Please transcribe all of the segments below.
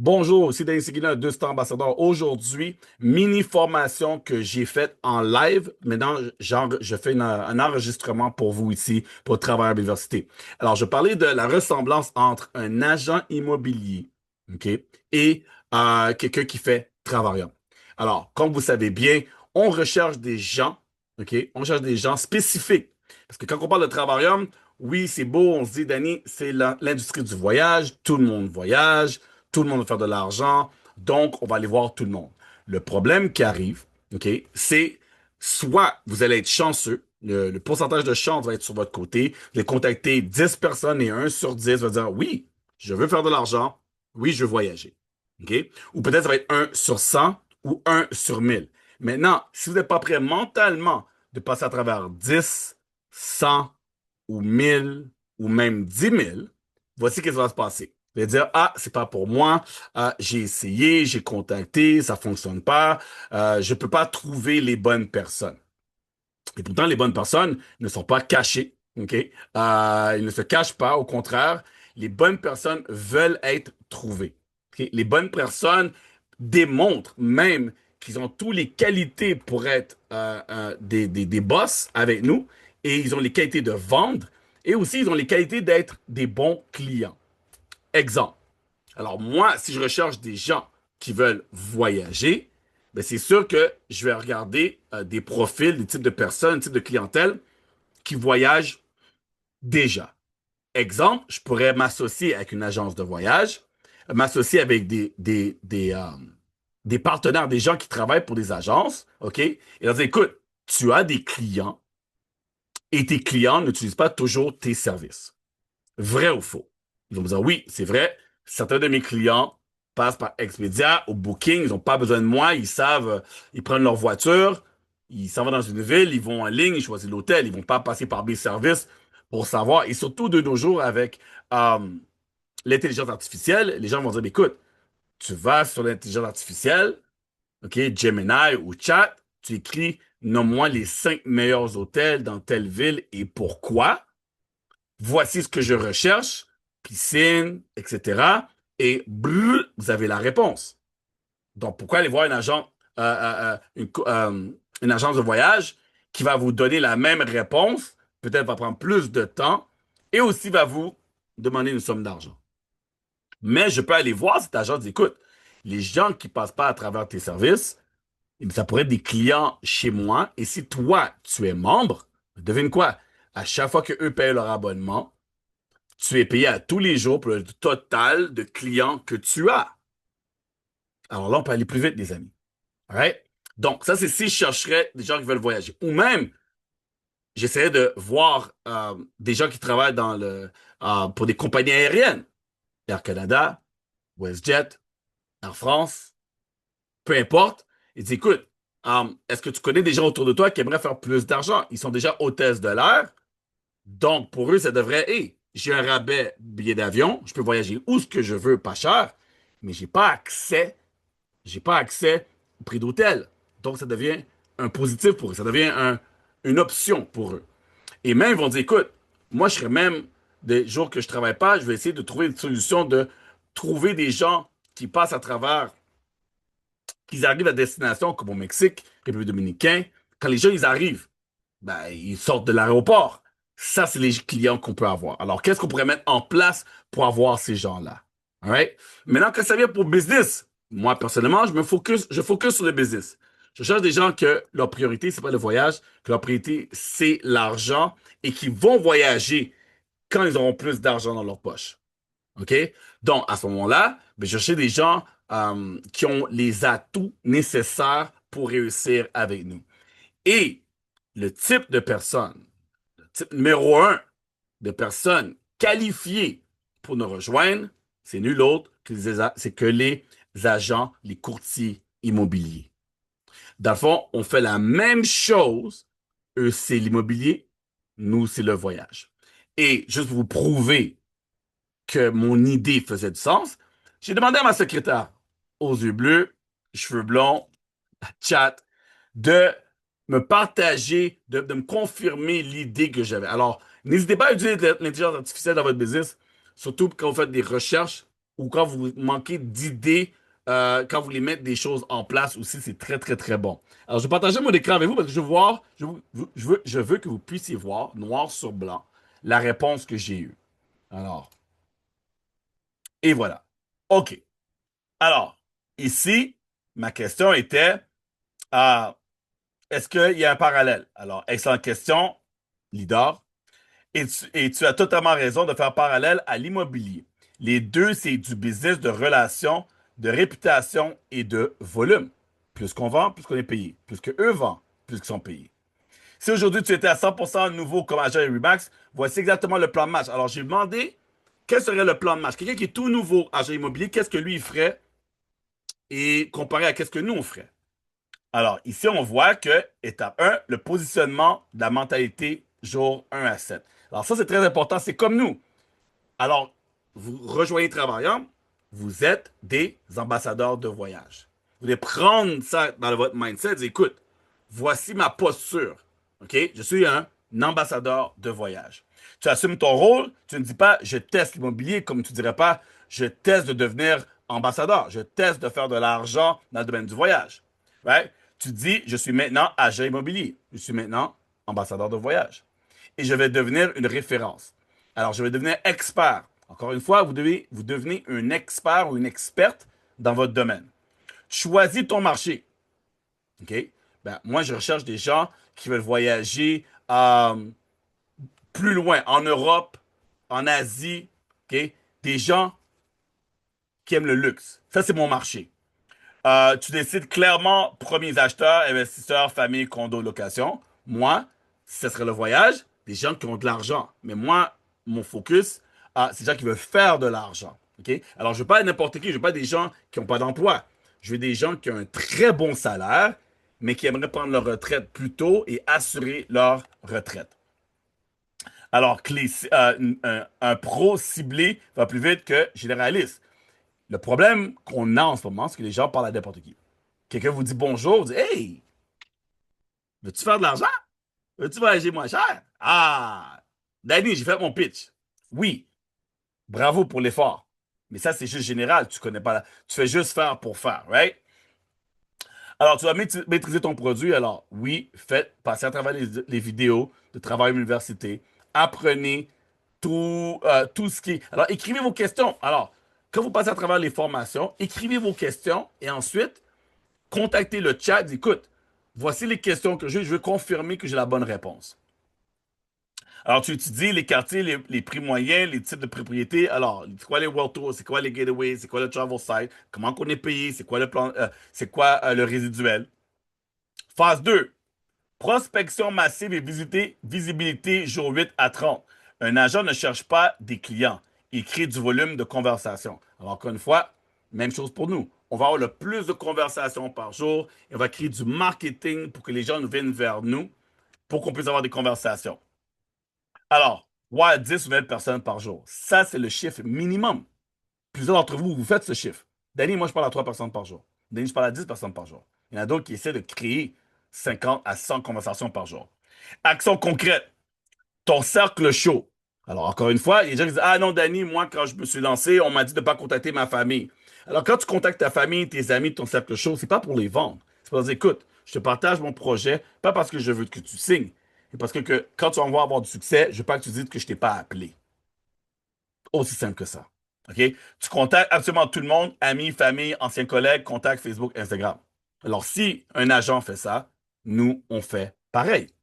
Bonjour, ici Denis Seguin, 200 ambassadeur. Aujourd'hui, mini formation que j'ai faite en live. Maintenant, genre, je fais un enregistrement pour vous ici pour travailler à l'université. Alors, je parlais de la ressemblance entre un agent immobilier, OK, et quelqu'un qui fait travailleur. Alors, comme vous savez bien, on recherche des gens, OK, on cherche des gens spécifiques. Parce que quand on parle de travailleur, oui, c'est beau, on se dit, Danny, c'est l'industrie du voyage, tout le monde voyage. Tout le monde veut faire de l'argent, donc on va aller voir tout le monde. Le problème qui arrive, OK, c'est soit vous allez être chanceux, le pourcentage de chance va être sur votre côté, vous allez contacter 10 personnes et un sur 10 va dire oui, je veux faire de l'argent, oui, je veux voyager. OK? Ou peut-être ça va être un sur 100 ou un sur 1000. Maintenant, si vous n'êtes pas prêt mentalement de passer à travers 10, 100 ou 1000 ou même 10 000, voici ce qui va se passer. Vous allez dire, ah, c'est pas pour moi, j'ai essayé, j'ai contacté, ça fonctionne pas, je peux pas trouver les bonnes personnes. Et pourtant, les bonnes personnes ne sont pas cachées, OK? Ils ne se cachent pas, au contraire, les bonnes personnes veulent être trouvées. OK? Les bonnes personnes démontrent même qu'ils ont toutes les qualités pour être des boss avec nous, et ils ont les qualités de vendre, et aussi ils ont les qualités d'être des bons clients. Exemple. Alors moi, si je recherche des gens qui veulent voyager, ben c'est sûr que je vais regarder des profils, des types de personnes, des types de clientèle qui voyagent déjà. Exemple, je pourrais m'associer avec une agence de voyage, m'associer avec des partenaires, des gens qui travaillent pour des agences, OK? Et leur dire, écoute, tu as des clients et tes clients n'utilisent pas toujours tes services. Vrai ou faux? Ils vont me dire, oui, c'est vrai. Certains de mes clients passent par Expedia ou Booking. Ils n'ont pas besoin de moi. Ils savent, ils prennent leur voiture, ils s'en vont dans une ville, ils vont en ligne, ils choisissent l'hôtel. Ils vont pas passer par mes services pour savoir. Et surtout de nos jours avec euh, l'intelligence artificielle, les gens vont dire, écoute, tu vas sur l'intelligence artificielle, OK, Gemini ou Chat, tu écris, nomme-moi les 5 meilleurs hôtels dans telle ville et pourquoi. Voici ce que je recherche, piscine, etc. Et brrr, vous avez la réponse. Donc, pourquoi aller voir un agent, une agence de voyage qui va vous donner la même réponse, peut-être va prendre plus de temps, et aussi va vous demander une somme d'argent. Mais je peux aller voir cet agent et dire, écoute, les gens qui passent pas à travers tes services, eh bien, ça pourrait être des clients chez moi, et si toi, tu es membre, devine quoi? À chaque fois que eux payent leur abonnement, tu es payé à tous les jours pour le total de clients que tu as. Alors là, on peut aller plus vite, les amis. Right? Donc, ça, c'est si je chercherais des gens qui veulent voyager. Ou même, j'essaierais de voir des gens qui travaillent pour des compagnies aériennes. Air Canada, WestJet, Air France, peu importe. Ils disent, écoute, est-ce que tu connais des gens autour de toi qui aimeraient faire plus d'argent? Ils sont déjà hôtesses de l'air. Donc, pour eux, ça devrait, hey, j'ai un rabais billet d'avion, je peux voyager où ce que je veux, pas cher, mais j'ai pas accès au prix d'hôtel. Donc, ça devient un positif pour eux, ça devient une option pour eux. Et même, ils vont dire, écoute, moi, je serais même, des jours que je travaille pas, je vais essayer de trouver une solution de trouver des gens qui passent à travers, qu'ils arrivent à destination, comme au Mexique, République dominicaine. Quand les gens, ils arrivent, ben, ils sortent de l'aéroport. Ça, c'est les clients qu'on peut avoir. Alors, qu'est-ce qu'on pourrait mettre en place pour avoir ces gens-là? All right? Maintenant, quand ça vient pour business, moi, personnellement, je focus sur le business. Je cherche des gens que leur priorité, c'est pas le voyage, que leur priorité, c'est l'argent et qui vont voyager quand ils auront plus d'argent dans leur poche. OK? Donc, à ce moment-là, ben, je cherche des gens qui ont les atouts nécessaires pour réussir avec nous. Et le type de personne, le type numéro un de personnes qualifiées pour nous rejoindre, c'est nul autre que c'est que les agents, les courtiers immobiliers. Dans le fond, on fait la même chose. Eux, c'est l'immobilier. Nous, c'est le voyage. Et juste pour vous prouver que mon idée faisait du sens, j'ai demandé à ma secrétaire, aux yeux bleus, cheveux blonds, chat, de me partager, de me confirmer l'idée que j'avais. Alors, n'hésitez pas à utiliser l'intelligence artificielle dans votre business, surtout quand vous faites des recherches ou quand vous manquez d'idées, quand vous voulez mettre des choses en place aussi, c'est très, très, très bon. Alors, je vais partager mon écran avec vous parce que je veux voir, je veux que vous puissiez voir, noir sur blanc, la réponse que j'ai eue. Alors, et voilà. OK. Alors, ici, ma question était, euh, est-ce qu'il y a un parallèle? Alors, excellente question, leader. Et tu as totalement raison de faire parallèle à l'immobilier. Les deux, c'est du business de relations, de réputation et de volume. Plus qu'on vend, plus qu'on est payé. Plus que eux vendent, plus qu'ils sont payés. Si aujourd'hui tu étais à 100% nouveau comme agent Remax, voici exactement le plan de match. Alors j'ai demandé quel serait le plan de match. Quelqu'un qui est tout nouveau agent immobilier, qu'est-ce que lui il ferait et comparé à qu'est-ce que nous on ferait. Alors, ici, on voit que, étape 1, le positionnement de la mentalité jour 1 à 7. Alors, ça, c'est très important. C'est comme nous. Alors, vous rejoignez Travaillant, vous êtes des ambassadeurs de voyage. Vous devez prendre ça dans votre mindset. Dire, écoute, voici ma posture. OK? Je suis un ambassadeur de voyage. Tu assumes ton rôle. Tu ne dis pas, je teste l'immobilier, comme tu ne dirais pas, je teste de devenir ambassadeur. Je teste de faire de l'argent dans le domaine du voyage. Right? Tu dis, je suis maintenant agent immobilier. Je suis maintenant ambassadeur de voyage. Et je vais devenir une référence. Alors, je vais devenir expert. Encore une fois, vous devenez un expert ou une experte dans votre domaine. Choisis ton marché. OK? Ben, moi, je recherche des gens qui veulent voyager plus loin, en Europe, en Asie. OK? Des gens qui aiment le luxe. Ça, c'est mon marché. Tu décides clairement premiers acheteurs, investisseurs, famille, condo, location. Moi, ce serait le voyage, des gens qui ont de l'argent. Mais moi, mon focus, c'est des gens qui veulent faire de l'argent. OK? Alors, je ne veux pas n'importe qui, je ne veux pas des gens qui n'ont pas d'emploi. Je veux des gens qui ont un très bon salaire, mais qui aimeraient prendre leur retraite plus tôt et assurer leur retraite. Alors, un pro ciblé va plus vite que généraliste. Le problème qu'on a en ce moment, c'est que les gens parlent à n'importe qui. Quelqu'un vous dit bonjour, vous dit hey, veux-tu faire de l'argent? Veux-tu voyager moins cher? Ah, Danny, j'ai fait mon pitch. Oui, bravo pour l'effort. Mais ça, c'est juste général. Tu connais pas. Tu fais juste faire pour faire, right? Alors, tu vas maîtriser ton produit. Alors, oui, faites, passez à travers les vidéos de travail à l'université. Apprenez tout ce qui est. Alors, écrivez vos questions. Alors, quand vous passez à travers les formations, écrivez vos questions et ensuite, contactez le chat. Écoute, voici les questions que j'ai. Je veux confirmer que j'ai la bonne réponse. Alors, tu étudies les quartiers, les prix moyens, les types de propriétés. Alors, c'est quoi les World Tours, c'est quoi les Gateways, c'est quoi le Travel Site, comment qu'on est payé, c'est quoi le plan, c'est quoi le résiduel. Phase 2, prospection massive et visibilité jour 8 à 30. Un agent ne cherche pas des clients, il crée du volume de conversation. Alors, encore une fois, même chose pour nous. On va avoir le plus de conversations par jour et on va créer du marketing pour que les gens nous viennent vers nous pour qu'on puisse avoir des conversations. Alors, ouais, 10 ou 20 personnes par jour. Ça, c'est le chiffre minimum. Plusieurs d'entre vous, vous faites ce chiffre. Danny, moi, je parle à 3 personnes par jour. Danny, je parle à 10 personnes par jour. Il y en a d'autres qui essaient de créer 50 à 100 conversations par jour. Action concrète. Ton cercle chaud. Alors, encore une fois, il y a des gens qui disent, ah non, Danny, moi, quand je me suis lancé, on m'a dit de ne pas contacter ma famille. Alors, quand tu contactes ta famille, tes amis, ton cercle chaud, c'est pas pour les vendre. C'est pour dire, écoute, je te partage mon projet, pas parce que je veux que tu signes, mais parce que quand tu vas avoir du succès, je veux pas que tu dises que je t'ai pas appelé. Aussi simple que ça. OK? Tu contactes absolument tout le monde, amis, famille, anciens collègues, contacts Facebook, Instagram. Alors, si un agent fait ça, nous, on fait pareil.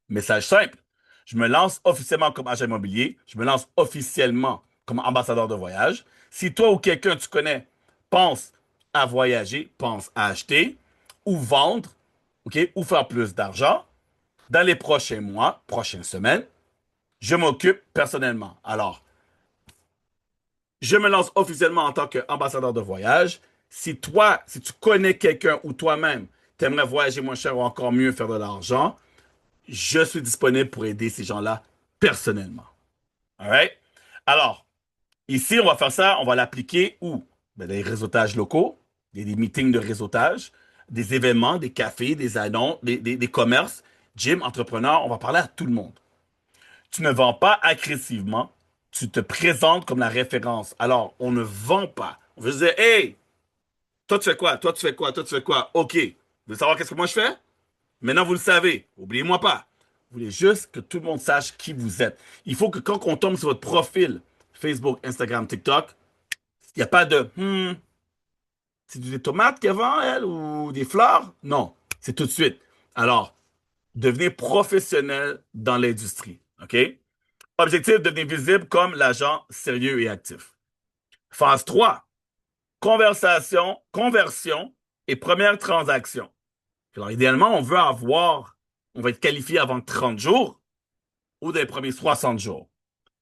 Message simple. Je me lance officiellement comme agent immobilier. Je me lance officiellement comme ambassadeur de voyage. Si toi ou quelqu'un que tu connais pense à voyager, pense à acheter ou vendre, OK, ou faire plus d'argent, dans les prochains mois, prochaines semaines, je m'occupe personnellement. Alors, je me lance officiellement en tant qu'ambassadeur de voyage. Si toi, si tu connais quelqu'un ou toi-même, tu aimerais voyager moins cher ou encore mieux faire de l'argent, je suis disponible pour aider ces gens-là personnellement. All right? Alors, ici, on va faire ça, on va l'appliquer où? Ben, des réseautages locaux, des meetings de réseautage, des événements, des cafés, des annonces, des commerces, gym, entrepreneurs, on va parler à tout le monde. Tu ne vends pas agressivement, tu te présentes comme la référence. Alors, on ne vend pas. On veut dire, hey, toi tu fais quoi? Toi tu fais quoi? Toi tu fais quoi? OK. Vous voulez savoir qu'est-ce que moi je fais? Maintenant, vous le savez. Oubliez-moi pas. Vous voulez juste que tout le monde sache qui vous êtes. Il faut que quand on tombe sur votre profil Facebook, Instagram, TikTok, il n'y a pas de c'est des tomates qu'elle vend, elle, ou des fleurs? Non, c'est tout de suite. Alors, devenez professionnel dans l'industrie. OK? Objectif, devenir visible comme l'agent sérieux et actif. Phase 3, conversion et première transaction. Alors, idéalement, on va être qualifié avant 30 jours ou des premiers 60 jours.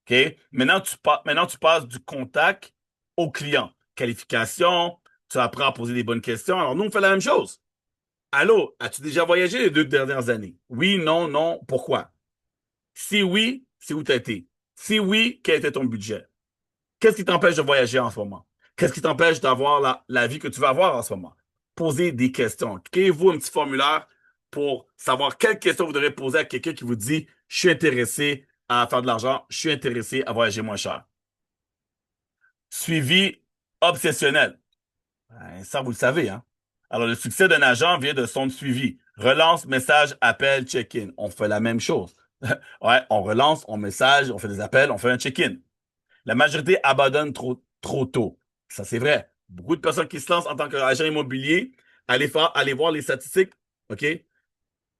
OK? Maintenant, tu passes du contact au client. Qualification, tu apprends à poser des bonnes questions. Alors, nous, on fait la même chose. Allô, as-tu déjà voyagé les 2 dernières années? Oui, non, non, pourquoi? Si oui, c'est où tu as été? Si oui, quel était ton budget? Qu'est-ce qui t'empêche de voyager en ce moment? Qu'est-ce qui t'empêche d'avoir la vie que tu veux avoir en ce moment? Posez des questions. Créez-vous un petit formulaire pour savoir quelles questions vous devrez poser à quelqu'un qui vous dit, je suis intéressé à faire de l'argent, je suis intéressé à voyager moins cher. Suivi obsessionnel. Ça, vous le savez, hein? Alors, le succès d'un agent vient de son suivi. Relance, message, appel, check-in. On fait la même chose. Ouais, on relance, on message, on fait des appels, on fait un check-in. La majorité abandonne trop tôt. Ça, c'est vrai. Beaucoup de personnes qui se lancent en tant qu'agent immobilier, allez voir les statistiques, OK?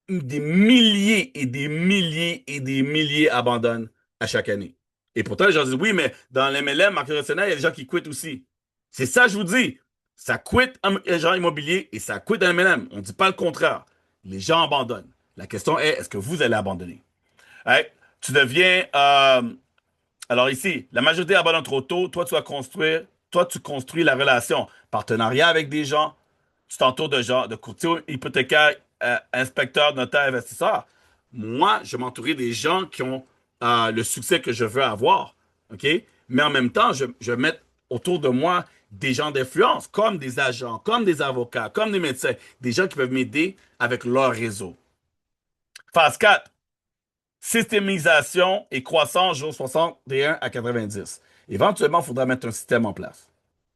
Des milliers et des milliers et des milliers abandonnent à chaque année. Et pourtant, les gens disent, oui, mais dans l'MLM, marque relationnel, il y a des gens qui quittent aussi. C'est ça, je vous dis. Ça quitte un agent immobilier et ça quitte un MLM. On ne dit pas le contraire. Les gens abandonnent. La question est ce que vous allez abandonner? Ouais. Tu deviens alors ici, la majorité abandonne trop tôt. Toi, tu construis la relation. Partenariat avec des gens. Tu t'entoures de gens, de courtiers hypothécaires, inspecteurs, notaires, investisseurs. Moi, je m'entourais des gens qui ont le succès que je veux avoir. OK? Mais en même temps, je mets autour de moi des gens d'influence, comme des agents, comme des avocats, comme des médecins, des gens qui peuvent m'aider avec leur réseau. Phase 4. Systémisation et croissance jours 61 à 90. Éventuellement, il faudra mettre un système en place.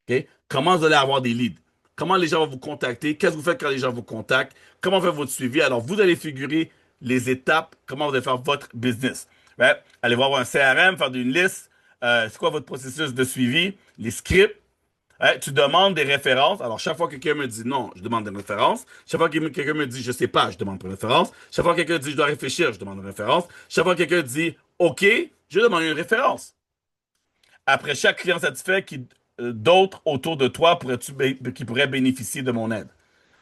OK? Comment vous allez avoir des leads? Comment les gens vont vous contacter? Qu'est-ce que vous faites quand les gens vous contactent? Comment faire votre suivi? Alors, vous allez figurer les étapes, comment vous allez faire votre business. Ouais. Allez voir un CRM, faire une liste. C'est quoi votre processus de suivi? Les scripts. Hein, tu demandes des références. Alors, chaque fois que quelqu'un me dit non, je demande des références. Chaque fois que quelqu'un me dit je sais pas, je demande une référence. Chaque fois que quelqu'un dit je dois réfléchir, je demande une référence. Chaque fois que quelqu'un dit OK, je demande une référence. Après chaque client satisfait, d'autres autour de toi qui pourraient bénéficier de mon aide.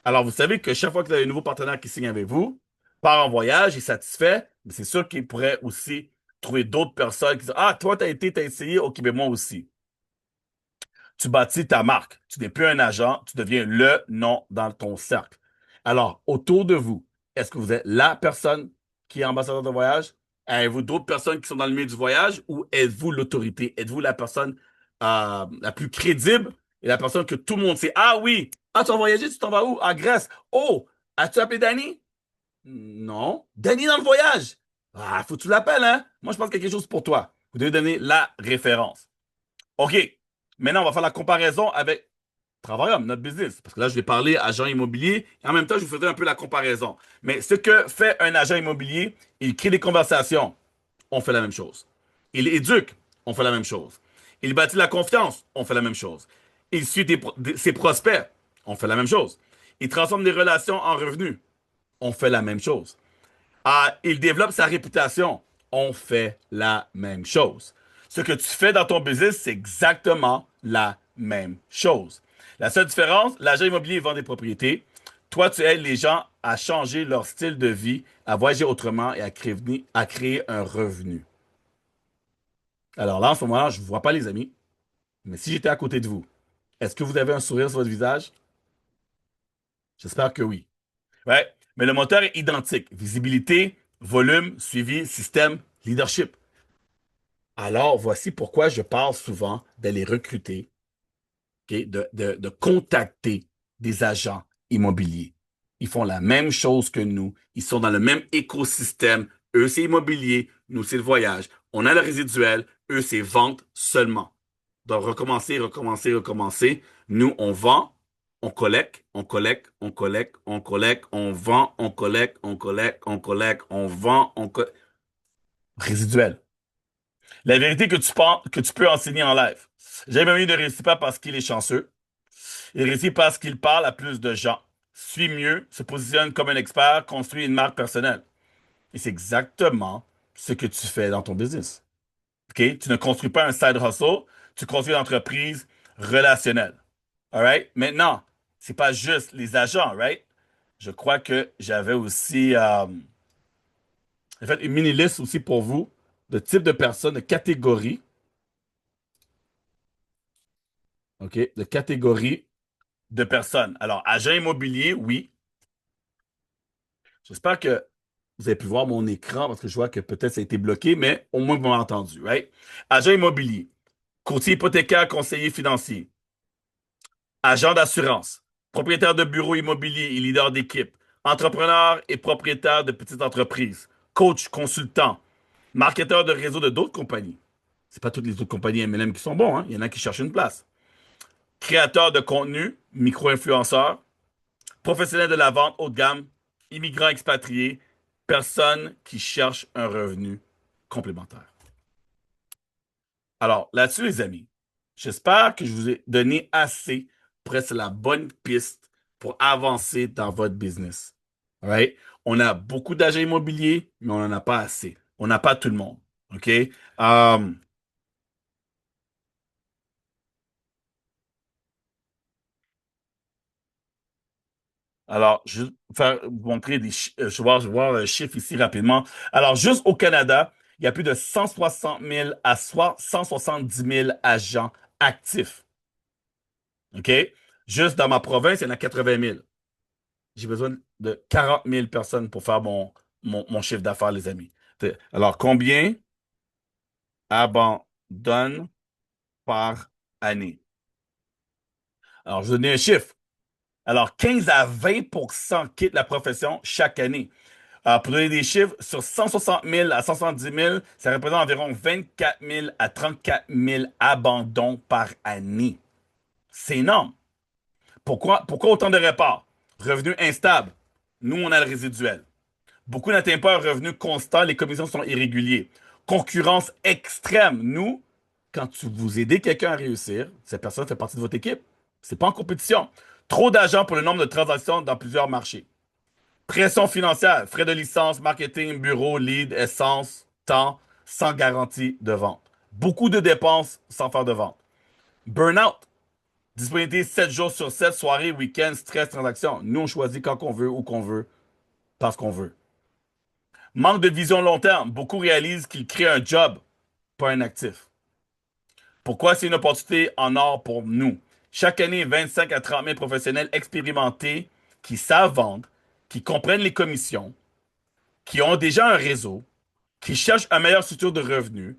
Alors, vous savez que chaque fois que vous avez un nouveau partenaire qui signe avec vous, part en voyage, il est satisfait, mais c'est sûr qu'il pourrait aussi trouver d'autres personnes qui disent ah, toi, t'as essayé, OK, mais moi aussi. Tu bâtis ta marque. Tu n'es plus un agent, tu deviens le nom dans ton cercle. Alors, autour de vous, est-ce que vous êtes la personne qui est ambassadeur de voyage? Avez-vous d'autres personnes qui sont dans le milieu du voyage ou êtes-vous l'autorité? Êtes-vous la personne la plus crédible et la personne que tout le monde sait? Ah oui! Ah, tu vas voyager, tu t'en vas où? À Grèce. Oh! As-tu appelé Danny? Non. Danny dans le voyage. Ah, faut que tu l'appelles, hein? Moi, je pense qu'il y a quelque chose pour toi. Vous devez donner la référence. OK. Maintenant, on va faire la comparaison avec Travaillum, notre business. Parce que là, je vais parler agent immobilier et en même temps, je vous ferai un peu la comparaison. Mais ce que fait un agent immobilier, il crée des conversations. On fait la même chose. Il éduque. On fait la même chose. Il bâtit la confiance. On fait la même chose. Il suit ses prospects. On fait la même chose. Il transforme des relations en revenus. On fait la même chose. Il développe sa réputation. On fait la même chose. Ce que tu fais dans ton business, c'est exactement la même chose. La seule différence, l'agent immobilier vend des propriétés. Toi, tu aides les gens à changer leur style de vie, à voyager autrement et à créer un revenu. Alors là, en ce moment-là, je ne vous vois pas, les amis, mais si j'étais à côté de vous, est-ce que vous avez un sourire sur votre visage? J'espère que oui. Ouais, mais le moteur est identique. Visibilité, volume, suivi, système, leadership. Alors, voici pourquoi je parle souvent d'aller recruter, ok, de contacter des agents immobiliers. Ils font la même chose que nous. Ils sont dans le même écosystème. Eux, c'est immobilier. Nous, c'est le voyage. On a le résiduel, eux, c'est vente seulement. Donc, recommencer, recommencer, recommencer. Nous, on vend, on collecte, on collecte, on collecte, on collecte, on vend, on collecte, on collecte, on collecte, on vend, on collecte. Résiduel. La vérité que tu penses, que tu peux enseigner en live. J'aime mieux ne réussit pas parce qu'il est chanceux. Il réussit parce qu'il parle à plus de gens. Suit mieux, se positionne comme un expert, construit une marque personnelle. Et c'est exactement ce que tu fais dans ton business. OK? Tu ne construis pas un side hustle, tu construis une entreprise relationnelle. All right? Maintenant, c'est pas juste les agents, right? Je crois que j'avais aussi j'ai fait une mini liste aussi pour vous de types de personnes, de catégories, OK? De catégories de personnes. Alors, agent immobilier, oui. J'espère que vous avez pu voir mon écran parce que je vois que peut-être ça a été bloqué, mais au moins vous m'avez entendu, right? Agent immobilier, courtier hypothécaire, conseiller financier, agent d'assurance, propriétaire de bureau immobilier et leader d'équipe, entrepreneur et propriétaire de petites entreprises, coach, consultant, marketeur de réseau de d'autres compagnies. C'est pas toutes les autres compagnies MLM qui sont bons, hein? Il y en a qui cherchent une place. Créateur de contenu, micro-influenceur, professionnel de la vente haut de gamme, immigrant expatrié, personne qui cherche un revenu complémentaire. Alors, là-dessus, les amis, j'espère que je vous ai donné assez pour être sur la bonne piste pour avancer dans votre business. All right? On a beaucoup d'agents immobiliers, mais on n'en a pas assez. On n'a pas tout le monde. OK? Alors, je vais vous montrer je vais voir un chiffre ici rapidement. Alors, juste au Canada, il y a plus de 160 000 à 170 000 agents actifs. OK? Juste dans ma province, il y en a 80 000. J'ai besoin de 40 000 personnes pour faire mon chiffre d'affaires, les amis. Alors, combien abandonnent par année? Alors, je vais donner un chiffre. Alors, 15 à 20 quittent la profession chaque année. Pour donner des chiffres, sur 160 000 à 170 000, ça représente environ 24 000 à 34 000 abandons par année. C'est énorme. Pourquoi autant de reparts? Revenu instable. Nous, on a le résiduel. Beaucoup n'atteignent pas un revenu constant, les commissions sont irrégulières. Concurrence extrême. Nous, quand vous aidez quelqu'un à réussir, cette personne fait partie de votre équipe. C'est pas en compétition. Trop d'agents pour le nombre de transactions dans plusieurs marchés. Pression financière, frais de licence, marketing, bureau, lead, essence, temps, sans garantie de vente. Beaucoup de dépenses sans faire de vente. Burnout, disponibilité 7 jours sur 7, soirée, week-end, stress, transaction. Nous, on choisit quand qu'on veut, où qu'on veut, parce qu'on veut. Manque de vision long terme. Beaucoup réalisent qu'ils créent un job, pas un actif. Pourquoi c'est une opportunité en or pour nous? Chaque année, 25 à 30 000 professionnels expérimentés qui savent vendre, qui comprennent les commissions, qui ont déjà un réseau, qui cherchent un meilleur structure de revenus.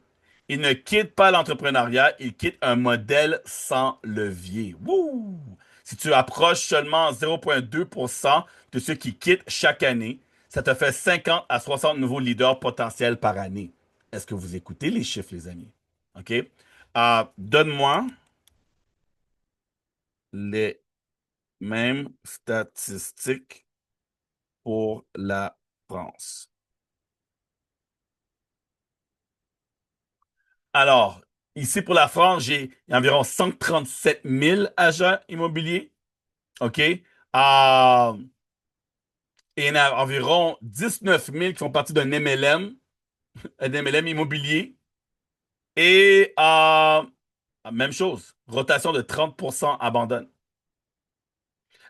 Ils ne quittent pas l'entrepreneuriat, ils quittent un modèle sans levier. Wouh! Si tu approches seulement 0,2% de ceux qui quittent chaque année, ça te fait 50 à 60 nouveaux leaders potentiels par année. Est-ce que vous écoutez les chiffres, les amis? OK? Donne-moi les mêmes statistiques pour la France. Alors, ici pour la France, j'ai environ 137 000 agents immobiliers. OK? Et il y en a environ 19 000 qui font partie d'un MLM, un MLM immobilier. Et même chose, rotation de 30% abandonne.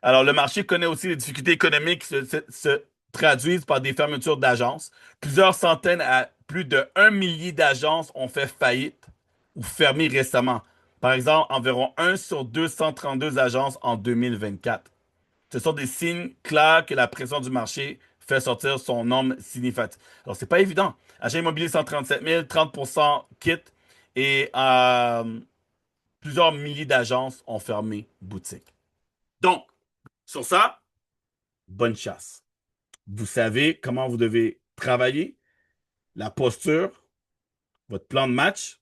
Alors, le marché connaît aussi les difficultés économiques qui se traduisent par des fermetures d'agences. Plusieurs centaines à plus de 1 millier d'agences ont fait faillite ou fermé récemment. Par exemple, environ 1 sur 232 agences en 2024. Ce sont des signes clairs que la pression du marché fait sortir son nombre significatif. Alors, c'est pas évident. Achat immobilier 137 000, 30% quittent et plusieurs milliers d'agences ont fermé boutique. Donc, sur ça, bonne chasse. Vous savez comment vous devez travailler, la posture, votre plan de match.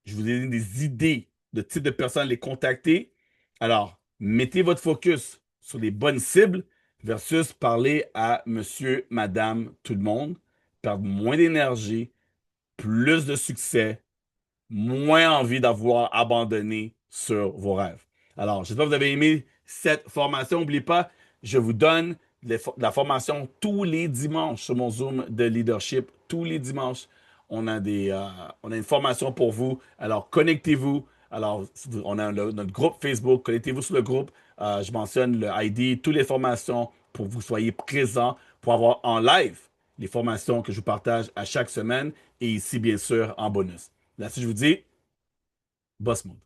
Je vous ai donné des idées de type de personnes à les contacter. Alors, mettez votre focus sur les bonnes cibles versus parler à monsieur, madame, tout le monde. Perdre moins d'énergie, plus de succès, moins envie d'avoir abandonné sur vos rêves. Alors, j'espère que vous avez aimé cette formation. N'oubliez pas, je vous donne la formation tous les dimanches sur mon Zoom de leadership. Tous les dimanches, on a une formation pour vous. Alors, connectez-vous. Alors, on a notre groupe Facebook. Connectez-vous sur le groupe. Je mentionne le ID, toutes les formations pour que vous soyez présents pour avoir en live les formations que je vous partage à chaque semaine et ici, bien sûr, en bonus. Là-dessus, je vous dis, boss move.